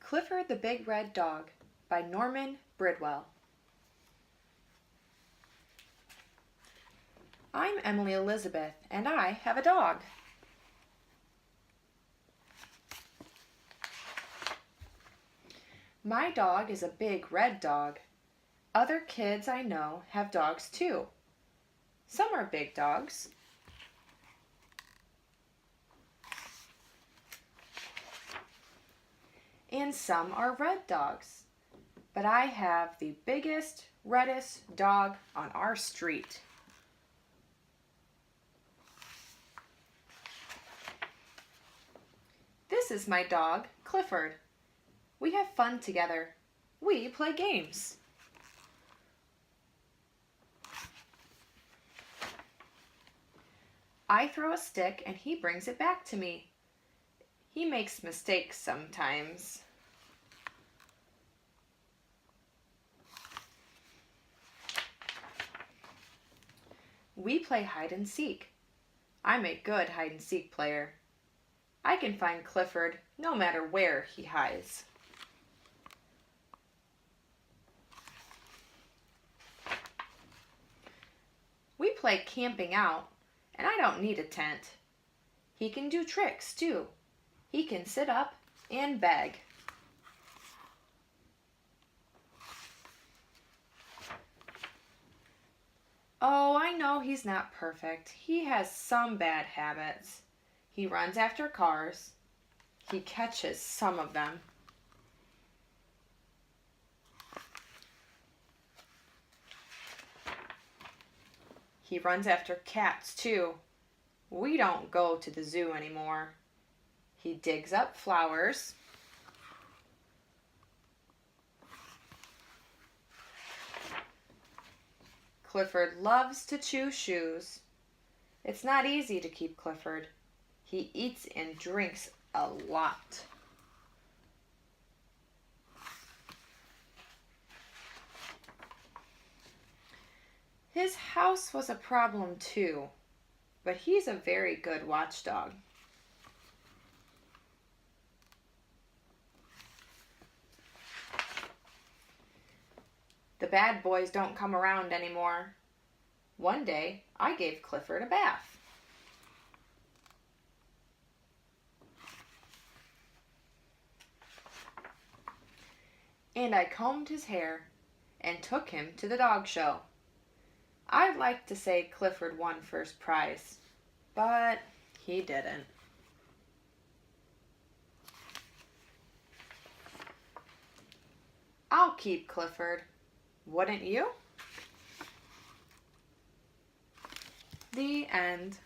Clifford the Big Red Dog by Norman Bridwell. I'm Emily Elizabeth, and I have a dog. My dog is a big red dog. Other kids I know have dogs too. Some are big dogs. And some are red dogs. But I have the biggest, reddest dog on our street. This is my dog, Clifford. We have fun together. We play games. I throw a stick and he brings it back to me. He makes mistakes sometimes. We play hide and seek. I'm a good hide and seek player. I can find Clifford no matter where he hides. We play camping out, and I don't need a tent. He can do tricks too. He can sit up and beg. Oh, I know he's not perfect. He has some bad habits. He runs after cars. He catches some of them. He runs after cats too. We don't go to the zoo anymore. He digs up flowers. Clifford loves to chew shoes. It's not easy to keep Clifford. He eats and drinks a lot. His house was a problem too, but he's a very good watchdog. The bad boys don't come around anymore. One day, I gave Clifford a bath. And I combed his hair and took him to the dog show. I'd like to say Clifford won first prize, but he didn't. I'll keep Clifford. Wouldn't you? The end.